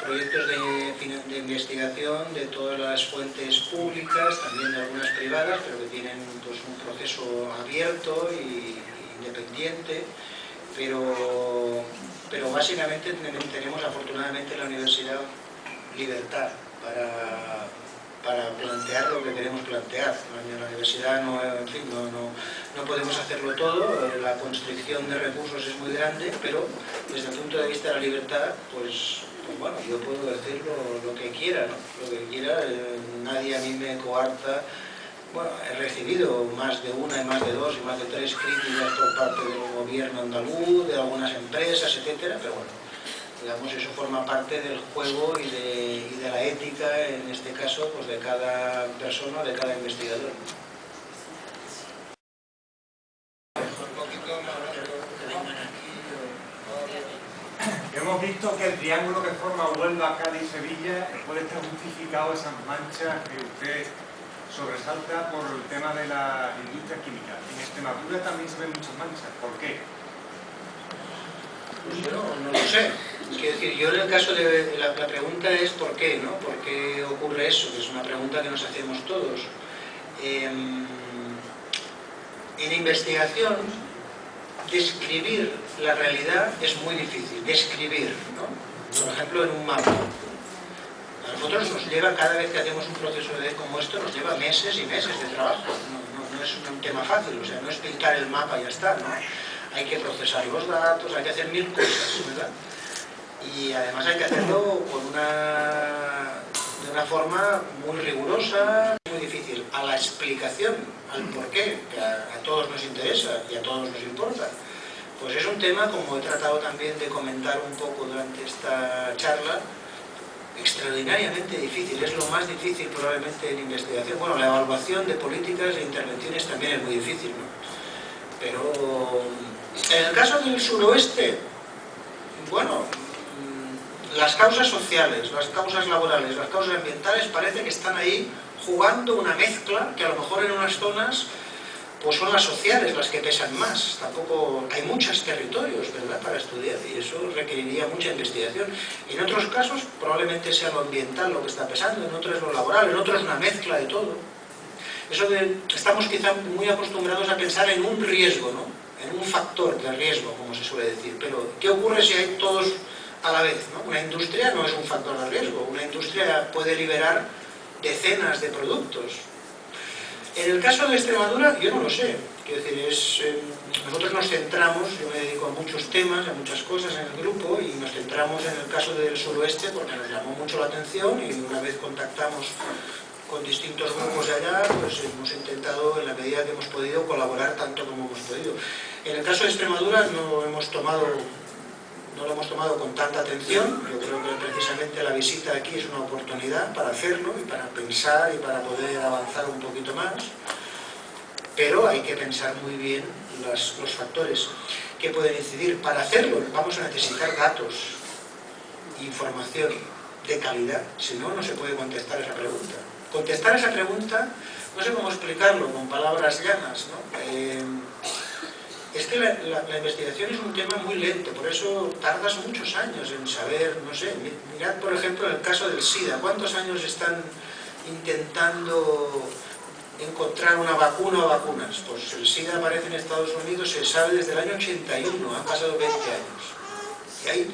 proyectos de investigación de todas las fuentes públicas, también de algunas privadas, pero que tienen pues, un proceso abierto y independiente, pero básicamente tenemos afortunadamente en la universidad libertad para plantear lo que queremos plantear. En la universidad en fin, no podemos hacerlo todo, la constricción de recursos es muy grande, pero desde el punto de vista de la libertad, pues bueno, yo puedo decir lo que quiera, ¿no? Lo que quiera, nadie a mí me coarta. Bueno, he recibido más de una y más de dos y más de tres críticas por parte del gobierno andaluz, de algunas empresas, etcétera, pero bueno, digamos, eso forma parte del juego y de la ética, en este caso, pues de cada persona, de cada investigador. Hemos visto que el triángulo que forma Huelva, Cádiz y Sevilla puede estar justificado esas manchas que usted sobresalta por el tema de la industria química. En Extremadura también se ven muchas manchas. ¿Por qué? Pues yo no lo sé. Quiero decir, yo en el caso de la pregunta es ¿por qué? ¿No? ¿Por qué ocurre eso? Que es una pregunta que nos hacemos todos. En investigación, describir la realidad es muy difícil. Describir, ¿no? Por ejemplo, en un mapa. A nosotros nos lleva, cada vez que hacemos un proceso como esto, nos lleva meses y meses de trabajo. No es un tema fácil, o sea, no es pintar el mapa y ya está, ¿no? Hay que procesar los datos, hay que hacer mil cosas, ¿verdad? Y además hay que hacerlo de una forma muy rigurosa, muy difícil. A la explicación, al porqué, que a todos nos interesa y a todos nos importa, pues es un tema, como he tratado también de comentar un poco durante esta charla, extraordinariamente difícil. Es lo más difícil probablemente en investigación. Bueno, la evaluación de políticas e intervenciones también es muy difícil, ¿no? Pero en el caso del suroeste, bueno, las causas sociales, las causas laborales, las causas ambientales parece que están ahí jugando una mezcla que a lo mejor en unas zonas pues son las sociales las que pesan más. Tampoco hay muchos territorios, ¿verdad?, para estudiar, y eso requeriría mucha investigación. En otros casos probablemente sea lo ambiental lo que está pesando, en otros lo laboral, en otros una mezcla de todo. Eso estamos quizá muy acostumbrados a pensar en un riesgo, ¿no?, en un factor de riesgo, como se suele decir. Pero ¿qué ocurre si hay todos a la vez, ¿no? Una industria no es un factor de riesgo, una industria puede liberar decenas de productos. En el caso de Extremadura, yo no lo sé. Quiero decir, nosotros nos centramos, yo me dedico a muchos temas, a muchas cosas en el grupo, y nos centramos en el caso del suroeste porque nos llamó mucho la atención, y una vez contactamos con distintos grupos de allá, pues hemos intentado, en la medida que hemos podido, colaborar tanto como hemos podido. En el caso de Extremadura no lo hemos tomado con tanta atención. Yo creo que precisamente la visita aquí es una oportunidad para hacerlo y para pensar y para poder avanzar un poquito más, pero hay que pensar muy bien los factores que pueden incidir. Para hacerlo vamos a necesitar datos, información de calidad, si no, no se puede contestar esa pregunta. Contestar esa pregunta, no sé cómo explicarlo con palabras llanas, ¿no? Es que la investigación es un tema muy lento, por eso tardas muchos años en saber, no sé, mirad por ejemplo el caso del SIDA. ¿Cuántos años están intentando encontrar una vacuna o vacunas? Pues el SIDA aparece en Estados Unidos, se sabe desde el año 81, han pasado 20 años. Y hay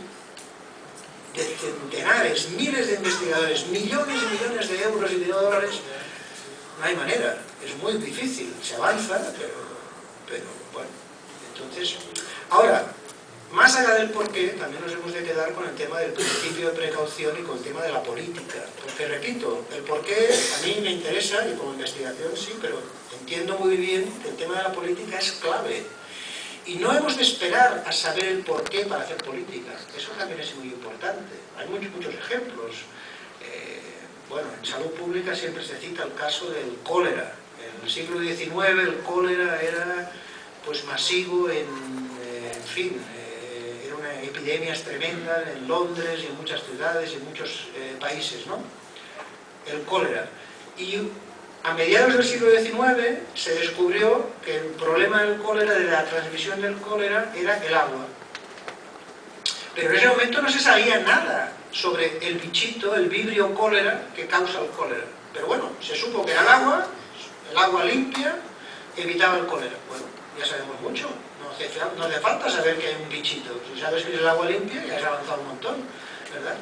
centenares, miles de investigadores, millones y millones de euros y de dólares. No hay manera, es muy difícil, se avanza, pero bueno. Entonces, ahora, más allá del porqué, también nos hemos de quedar con el tema del principio de precaución y con el tema de la política. Porque, repito, el porqué a mí me interesa, y como investigación sí, pero entiendo muy bien que el tema de la política es clave. Y no hemos de esperar a saber el porqué para hacer política. Eso también es muy importante. Hay muchos ejemplos. Bueno, en salud pública siempre se cita el caso del cólera. En el siglo XIX el cólera era pues masivo en fin, era una epidemia tremenda en Londres y en muchas ciudades y en muchos países, ¿no? El cólera. Y a mediados del siglo XIX se descubrió que el problema del cólera, de la transmisión del cólera, era el agua. Pero en ese momento no se sabía nada sobre el bichito, el vibrio cólera, que causa el cólera. Pero bueno, se supo que era el agua limpia evitaba el cólera. Bueno, ya sabemos mucho, no hace falta saber que hay un bichito. Si sabes que es el agua limpia, ya has avanzado un montón, ¿verdad?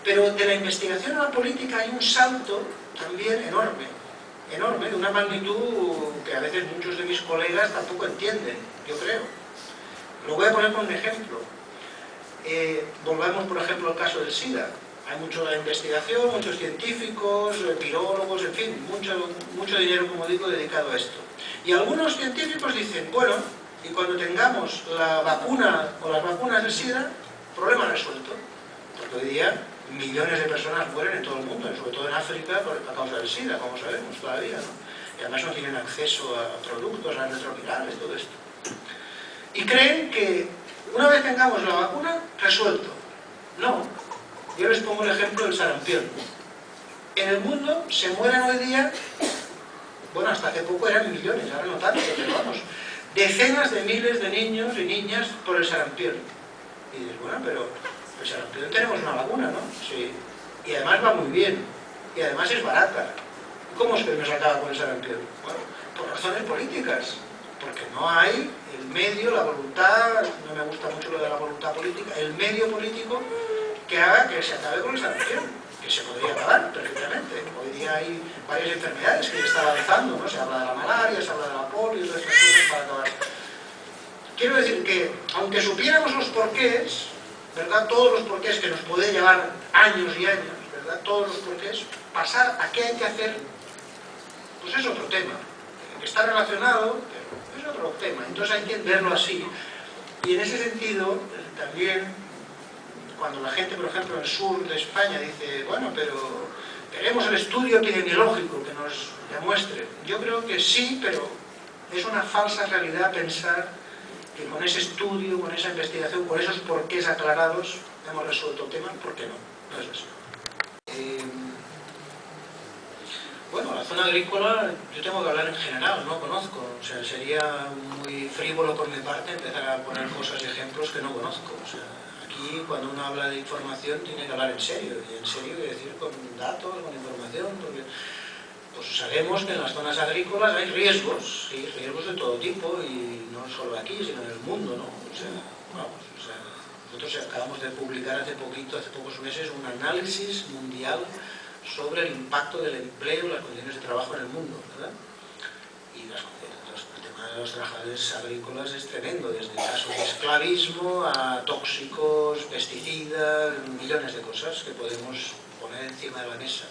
Pero de la investigación a la política hay un salto también enorme, de una magnitud que a veces muchos de mis colegas tampoco entienden, yo creo. Lo voy a poner con un ejemplo. Volvamos, por ejemplo, al caso del SIDA. Hay mucha investigación, muchos científicos, virólogos, en fin, mucho dinero, como digo, dedicado a esto. Y algunos científicos dicen, bueno, y cuando tengamos la vacuna o las vacunas del SIDA, problema resuelto. Porque hoy día millones de personas mueren en todo el mundo, sobre todo en África, a causa del SIDA, como sabemos todavía, ¿no? Y además no tienen acceso a productos, a retrovirales, todo esto. Y creen que una vez tengamos la vacuna, resuelto. No. Yo les pongo el ejemplo del sarampión. En el mundo se mueren hoy día, bueno, hasta hace poco eran millones, ahora no tanto, pero vamos, decenas de miles de niños y niñas por el sarampión. Y dices, bueno, pero el sarampión tenemos una vacuna, ¿no? Sí. Y además va muy bien. Y además es barata. ¿Cómo es que no se acaba con el sarampión? Bueno, por razones políticas. Porque no hay el medio, la voluntad, no me gusta mucho lo de la voluntad política, el medio político que haga que se acabe con el sarampión, que se podría acabar perfectamente. Hoy día hay varias enfermedades que ya están avanzando, ¿no? Se habla de la malaria, se habla de la polio y otras cosas para acabar. Quiero decir que, aunque supiéramos los porqués, ¿verdad? Todos los porqués que nos puede llevar años y años, ¿verdad? Todos los porqués, pasar a qué hay que hacer, pues es otro tema. Está relacionado, pero es otro tema. Entonces hay que verlo así. Y en ese sentido, también, cuando la gente, por ejemplo, en el sur de España dice, bueno, pero queremos el estudio epidemiológico que nos demuestre. Yo creo que sí, pero es una falsa realidad pensar que con ese estudio, con esa investigación, con esos porqués aclarados, hemos resuelto el tema. ¿Por qué no? No es así. Bueno, la zona agrícola, yo tengo que hablar en general, no conozco. O sea, sería muy frívolo por mi parte empezar a poner cosas y ejemplos que no conozco. O sea, aquí cuando uno habla de información tiene que hablar en serio. Y en serio quiere decir con datos, con información, porque pues sabemos que en las zonas agrícolas hay riesgos, ¿sí? Riesgos de todo tipo, y no solo aquí, sino en el mundo, ¿no? O sea, vamos, nosotros acabamos de publicar hace pocos meses, un análisis mundial sobre el impacto del empleo y las condiciones de trabajo en el mundo, ¿verdad? Y el tema de los trabajadores agrícolas es tremendo, desde casos de esclavismo a tóxicos, pesticidas, millones de cosas que podemos poner encima de la mesa.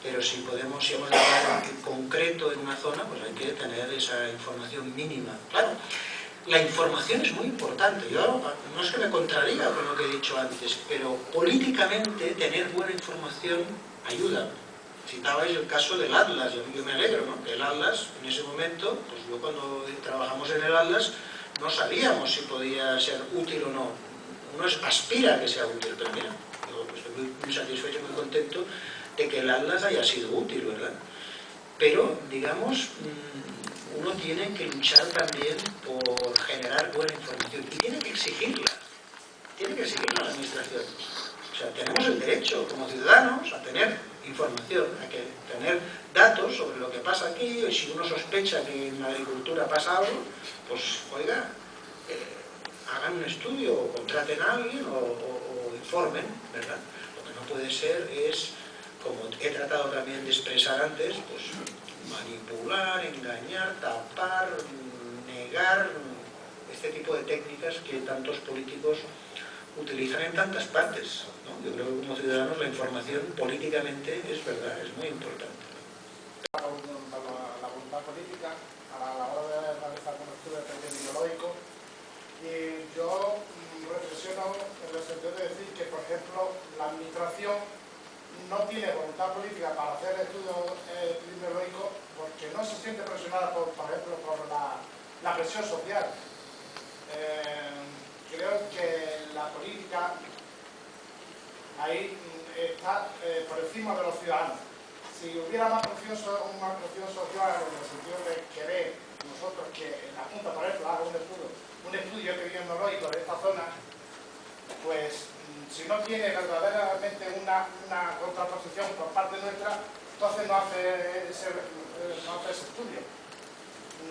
Pero si hemos de hablar en concreto en una zona, pues hay que tener esa información mínima. Claro, la información es muy importante. Yo no es que me contradiga con lo que he dicho antes, pero políticamente tener buena información ayuda. Citabais el caso del Atlas, yo me alegro, ¿no? Que el Atlas, en ese momento, pues yo cuando trabajamos en el Atlas, no sabíamos si podía ser útil o no. Uno aspira a que sea útil, pero mira, yo estoy muy satisfecho, muy contento de que el Atlas haya sido útil, ¿verdad? Pero, digamos, uno tiene que luchar también por generar buena información y tiene que exigirla a la administración. O sea, tenemos el derecho como ciudadanos a tener información, a tener datos sobre lo que pasa aquí, y si uno sospecha que en la agricultura pasa algo, pues, oiga, hagan un estudio, o contraten a alguien, o informen, ¿verdad? Lo que no puede ser es, como he tratado también de expresar antes, pues manipular, engañar, tapar, negar, este tipo de técnicas que tantos políticos utilizan en tantas partes, ¿no? Yo creo que como ciudadanos la información políticamente es verdad, es muy importante. La voluntad política a la hora de realizar un estudio epidemiológico, y yo reflexiono en el sentido de decir que, por ejemplo, la administración no tiene voluntad política para hacer estudios epidemiológicos porque no se siente presionada, por ejemplo, por la presión social. Creo que la política ahí está por encima de los ciudadanos. Si hubiera una presión social en el sentido de querer nosotros que la Junta, por ejemplo, haga un estudio epidemiológico de esta zona, pues si no tiene verdaderamente una contraposición por parte nuestra, entonces no hace ese estudio.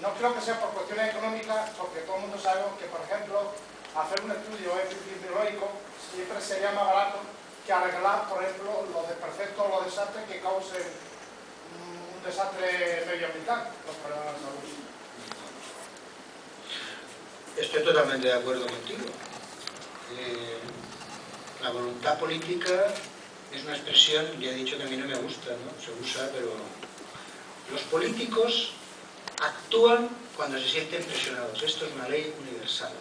No creo que sea por cuestiones económicas, porque todo el mundo sabe que, por ejemplo, hacer un estudio epidemiológico siempre sería más barato que arreglar, por ejemplo, los desperfectos o los desastres que causen un desastre medioambiental, los problemas de salud. Estoy totalmente de acuerdo contigo. La voluntad política es una expresión, ya he dicho que a mí no me gusta, ¿no? Se usa, pero los políticos actúan cuando se sienten presionados. Esto es una ley universal,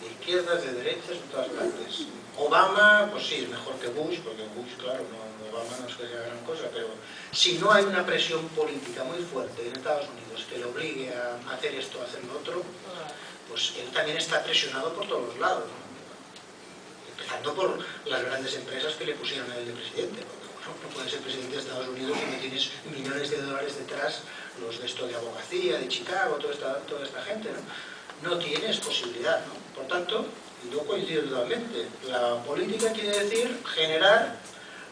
de izquierdas, de derechas, en todas partes. Obama, pues sí, es mejor que Bush, porque Bush, claro, Obama no es que sea gran cosa, pero si no hay una presión política muy fuerte en Estados Unidos que le obligue a hacer esto, a hacer lo otro, pues él también está presionado por todos los lados, ¿no? Empezando por las grandes empresas que le pusieron a él de presidente, porque bueno, no puedes ser presidente de Estados Unidos si no tienes millones de dólares detrás, los de esto de abogacía, de Chicago, toda esta gente, ¿no? No tienes posibilidad, ¿no? Por tanto, y yo coincido totalmente, la política quiere decir generar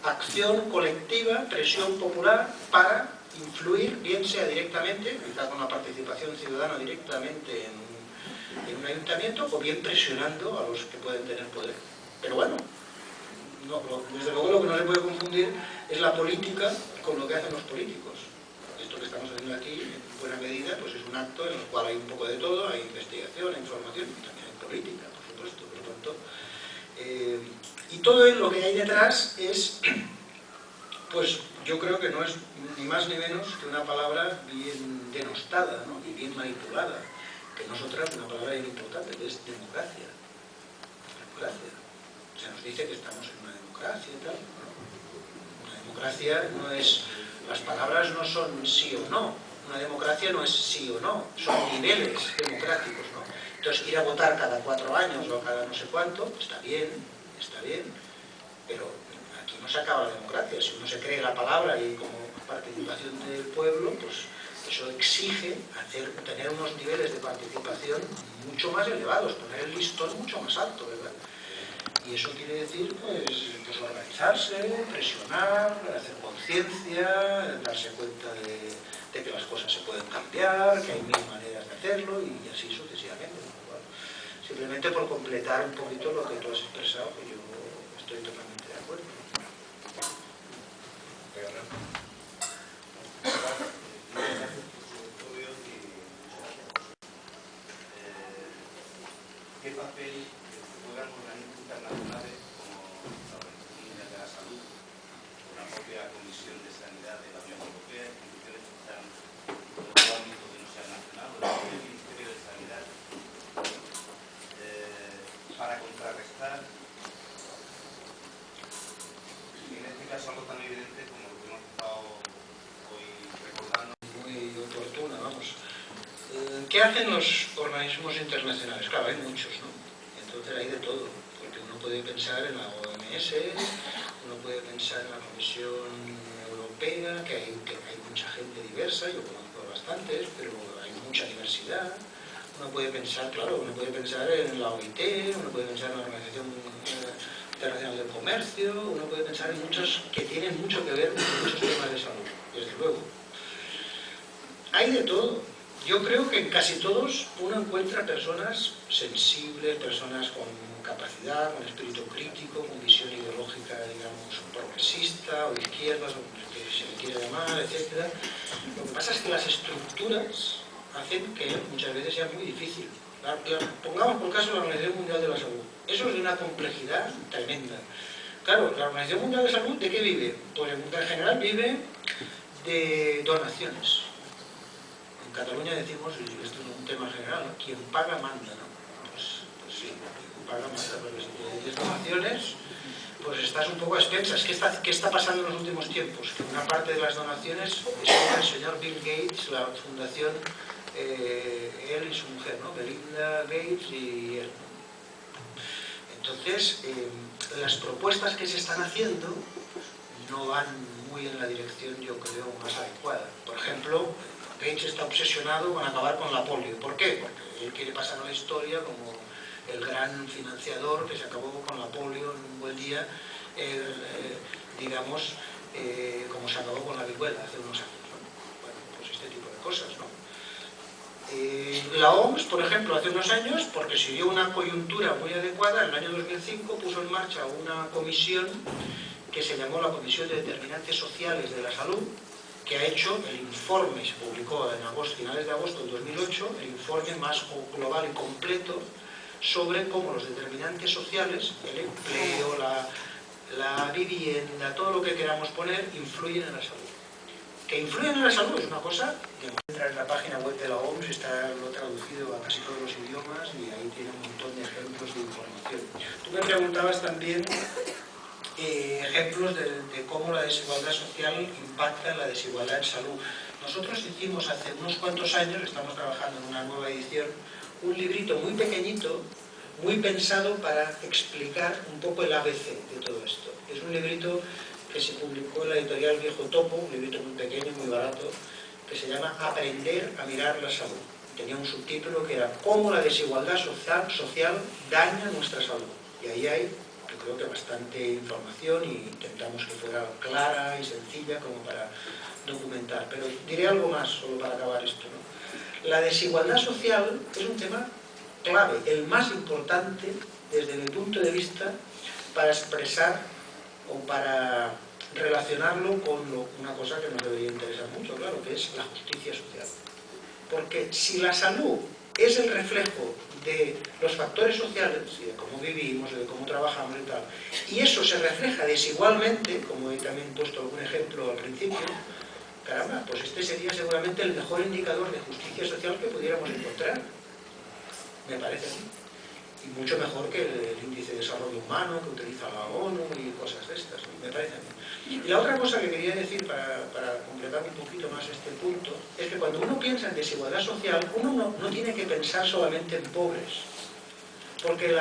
acción colectiva, presión popular para influir, bien sea directamente, quizá con la participación ciudadana directamente en un ayuntamiento, o bien presionando a los que pueden tener poder. Pero bueno, desde luego lo que no se puede confundir es la política con lo que hacen los políticos. Esto que estamos haciendo aquí, en buena medida, pues es un acto en el cual hay un poco de todo, hay investigación, hay información, y también hay política, por supuesto. Por lo tanto, y todo lo que hay detrás es, pues yo creo que no es ni más ni menos que una palabra bien denostada, ¿no? Y bien manipulada, que no es otra que una palabra bien importante, que es democracia. Democracia. Se nos dice que estamos en una democracia y tal. Una democracia no es... Las palabras no son sí o no. Una democracia no es sí o no. Son niveles democráticos, ¿no? Entonces, ir a votar cada 4 años o cada no sé cuánto, está bien, pero aquí no se acaba la democracia. Si uno se cree la palabra y como participación del pueblo, pues eso exige tener unos niveles de participación mucho más elevados, poner el listón mucho más alto, ¿verdad? Y eso quiere decir, pues organizarse, presionar, hacer conciencia, darse cuenta de que las cosas se pueden cambiar, que hay 1000 maneras de hacerlo y así sucesivamente. Bueno, simplemente por completar un poquito lo que tú has expresado, que yo estoy totalmente de acuerdo. ¿Qué papel juegan organismos internacionales como la Organización Mundial de la Salud o la propia Comisión de Sanidad de la Unión Europea, instituciones que están en otro ámbito que no sea nacional, o el Ministerio de Sanidad, para contrarrestar, en este caso, algo tan evidente como lo que hemos estado hoy recordando? Muy oportuna, vamos. ¿Qué hacen los organismos internacionales? Claro, hay muchos, ¿no? Entonces hay de todo, porque uno puede pensar en la OMS, uno puede pensar en la Comisión Europea, que hay mucha gente diversa, yo conozco bastantes, pero hay mucha diversidad. Uno puede pensar, claro, uno puede pensar en la OIT, uno puede pensar en la Organización Internacional del Comercio, uno puede pensar en muchos que tienen mucho que ver con muchos temas de salud, desde luego. Hay de todo. Yo creo que en casi todos uno encuentra personas sensibles, personas con capacidad, con espíritu crítico, con visión ideológica, digamos, progresista o izquierda, o como se le quiere llamar, etc. Lo que pasa es que las estructuras hacen que muchas veces sea muy difícil. Pongamos por caso la Organización Mundial de la Salud. Eso es de una complejidad tremenda. Claro, la Organización Mundial de la Salud, ¿de qué vive? Pues en general vive de donaciones. En Cataluña decimos, y esto es un tema general, ¿no? Quien paga manda, ¿no? Pues sí, quien paga manda, pero si tienes donaciones, pues estás un poco a expensas. ¿Qué está pasando en los últimos tiempos? Que una parte de las donaciones es el señor Bill Gates, la fundación, él y su mujer, ¿no? Melinda Gates y él, ¿no? Entonces, las propuestas que se están haciendo no van muy en la dirección, yo creo, más adecuada. Por ejemplo, Gates está obsesionado con acabar con la polio. ¿Por qué? Porque él quiere pasar a la historia como el gran financiador que se acabó con la polio en un buen día, digamos, como se acabó con la viruela hace unos años, ¿no? Bueno, pues este tipo de cosas, ¿no? La OMS, por ejemplo, hace unos años, porque se dio una coyuntura muy adecuada, en el año 2005 puso en marcha una comisión que se llamó la Comisión de Determinantes Sociales de la Salud, que ha hecho el informe, se publicó en agosto, finales de agosto del 2008, el informe más global y completo sobre cómo los determinantes sociales, el empleo, la vivienda, todo lo que queramos poner, influyen en la salud. Que influyen en la salud es una cosa que entra en la página web de la OMS, está lo traducido a casi todos los idiomas y ahí tiene un montón de ejemplos de información. Tú me preguntabas también ejemplos de cómo la desigualdad social impacta en la desigualdad en salud. Nosotros hicimos hace unos cuantos años, estamos trabajando en una nueva edición, un librito muy pequeñito, muy pensado para explicar un poco el ABC de todo esto. Es un librito que se publicó en la editorial Viejo Topo, un librito muy pequeño, muy barato, que se llama Aprender a mirar la salud. Tenía un subtítulo que era Cómo la desigualdad social daña nuestra salud. Y ahí hay, yo creo que bastante información y intentamos que fuera clara y sencilla como para documentar. Pero diré algo más, solo para acabar esto, ¿no? La desigualdad social es un tema clave, el más importante desde mi punto de vista para expresar o para relacionarlo con una cosa que nos debería interesar mucho, claro, que es la justicia social. Porque si la salud es el reflejo de los factores sociales, y de cómo vivimos, de cómo trabajamos y tal, y eso se refleja desigualmente, como he también puesto algún ejemplo al principio, caramba, pues este sería seguramente el mejor indicador de justicia social que pudiéramos encontrar, me parece a mí. Y mucho mejor que el índice de desarrollo humano que utiliza la ONU y cosas de estas, me parece a mí. Y la otra cosa que quería decir para completar un poquito más este punto es que cuando uno piensa en desigualdad social, uno no tiene que pensar solamente en pobres, porque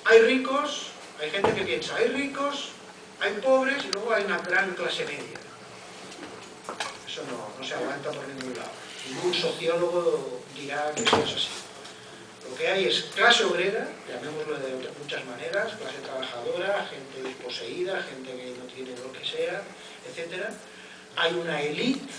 hay ricos, hay gente que piensa, hay ricos, hay pobres y luego hay una gran clase media. Eso no se aguanta por ningún lado. Ningún sociólogo dirá que eso es así. Lo que hay es clase obrera, llamémoslo de muchas maneras, clase trabajadora, gente desposeída, gente que no tiene lo que sea, etc. Hay una élite,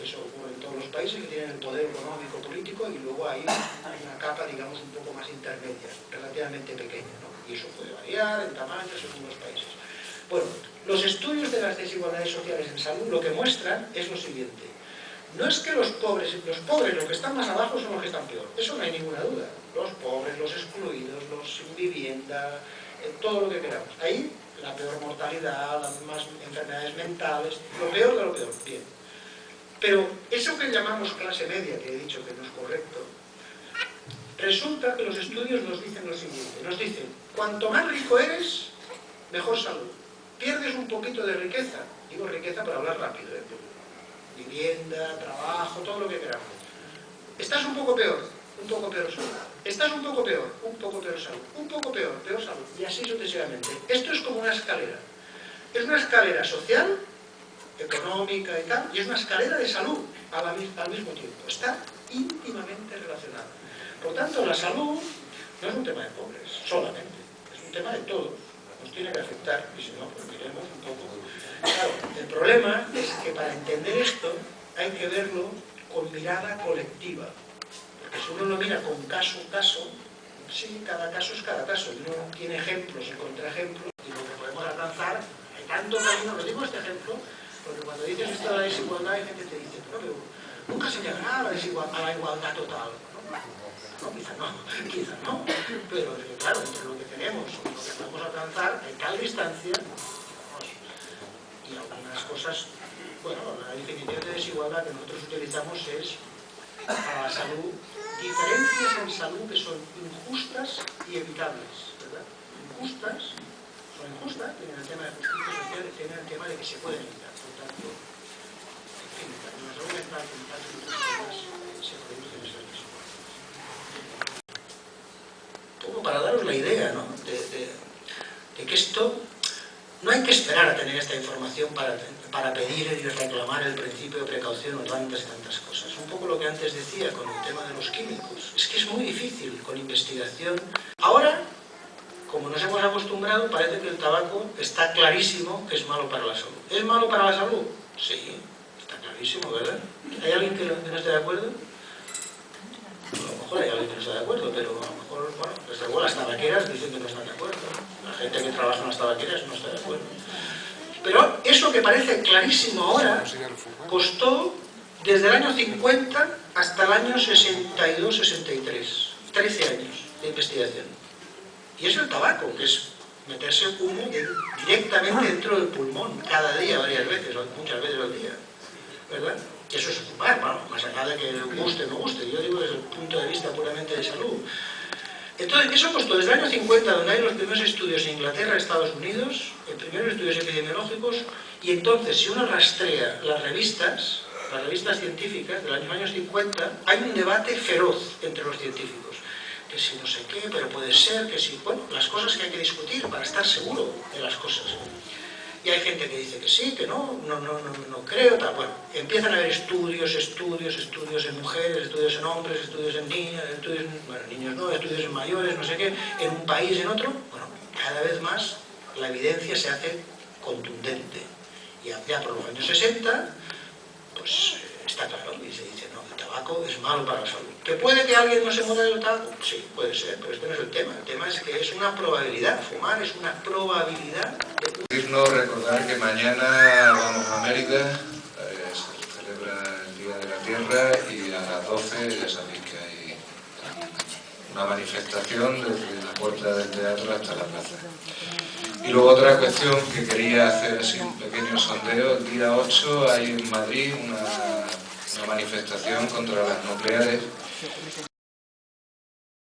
eso ocurre en todos los países, que tienen el poder económico, político, y luego hay una capa, digamos, un poco más intermedia, relativamente pequeña, ¿no? Y eso puede variar en tamaño según los países. Bueno, los estudios de las desigualdades sociales en salud lo que muestran es lo siguiente. No es que los pobres, los que están más abajo son los que están peor, eso no hay ninguna duda. Los pobres, los excluidos, los sin vivienda, todo lo que queramos. Ahí la peor mortalidad, las más enfermedades mentales, lo peor de lo peor, bien. Pero eso que llamamos clase media, que he dicho que no es correcto, resulta que los estudios nos dicen lo siguiente. Nos dicen, cuanto más rico eres, mejor salud. Pierdes un poquito de riqueza, digo riqueza para hablar rápido, vivienda, trabajo, todo lo que queramos. Estás un poco peor salud. Estás un poco peor salud. Un poco peor salud. Y así sucesivamente. Esto es como una escalera. Es una escalera social, económica y tal, y es una escalera de salud al mismo tiempo. Está íntimamente relacionada. Por tanto, la salud no es un tema de pobres, solamente. Es un tema de todos. Nos tiene que afectar, y si no, pues miremos un poco. Claro, el problema es que para entender esto hay que verlo con mirada colectiva. Porque si uno lo mira con caso a caso, sí, cada caso es cada caso. Y uno tiene ejemplos y contraejemplos, y lo que podemos alcanzar, hay tanto camino. Os digo este ejemplo, porque cuando dices esto de la desigualdad, hay gente que te dice, pero nunca se llegará a la igualdad total. No, quizá no, pero es que claro, entre lo que tenemos y lo que podemos alcanzar, hay tal distancia, y algunas cosas, bueno, la definición de desigualdad que nosotros utilizamos es, para la salud, diferencias en salud que son injustas y evitables, ¿verdad? Son injustas, tienen el tema de justicia social y tienen el tema de que se pueden evitar, por tanto, en fin, tanto en la salud mental como en otros temas se producen esas desigualdades. Como para daros la idea, ¿no? de que esto no hay que esperar a tener esta información para para pedir y reclamar el principio de precaución o tantas y tantas cosas. Un poco lo que antes decía con el tema de los químicos. Es que es muy difícil con investigación. Ahora, como nos hemos acostumbrado, parece que el tabaco está clarísimo que es malo para la salud. ¿Es malo para la salud? Sí, está clarísimo, ¿verdad? ¿Hay alguien que no esté de acuerdo? A lo mejor hay alguien que no está de acuerdo, pero a lo mejor, bueno, desde luego las tabaqueras dicen que no están de acuerdo. La gente que trabaja en las tabaqueras no está de acuerdo. Pero eso que parece clarísimo ahora costó desde el año 50 hasta el año 62-63, 13 años de investigación. Y es el tabaco, que es meterse humo directamente dentro del pulmón, cada día, varias veces, o muchas veces al día, ¿verdad? Y eso es fumar, bueno, más allá de que guste o no guste, yo digo desde el punto de vista puramente de salud. Entonces, eso costó desde el año 50, donde hay los primeros estudios en Inglaterra, Estados Unidos, los primeros estudios epidemiológicos, y entonces, si uno rastrea las revistas científicas de los años 50, hay un debate feroz entre los científicos. Que si no sé qué, pero puede ser, que si... Bueno, las cosas que hay que discutir para estar seguro de las cosas. Y hay gente que dice que sí, que no creo, tal. Bueno, empiezan a haber estudios en mujeres, estudios en hombres, estudios en niños, bueno, niños no, estudios en mayores, no sé qué, en un país, en otro. Bueno, cada vez más la evidencia se hace contundente. Y ya por los años 60, pues está claro, y se dice, no, el tabaco es malo para la salud. ¿Que puede que alguien no se muera del tabaco? Sí, puede ser, pero este no es el tema. El tema es que es una probabilidad. Fumar es una probabilidad. Recordar que mañana vamos a América, se celebra el Día de la Tierra y a las 12 ya sabéis que hay una manifestación desde la puerta del teatro hasta la plaza. Y luego otra cuestión que quería hacer así un pequeño sondeo, el día 8 hay en Madrid una manifestación contra las nucleares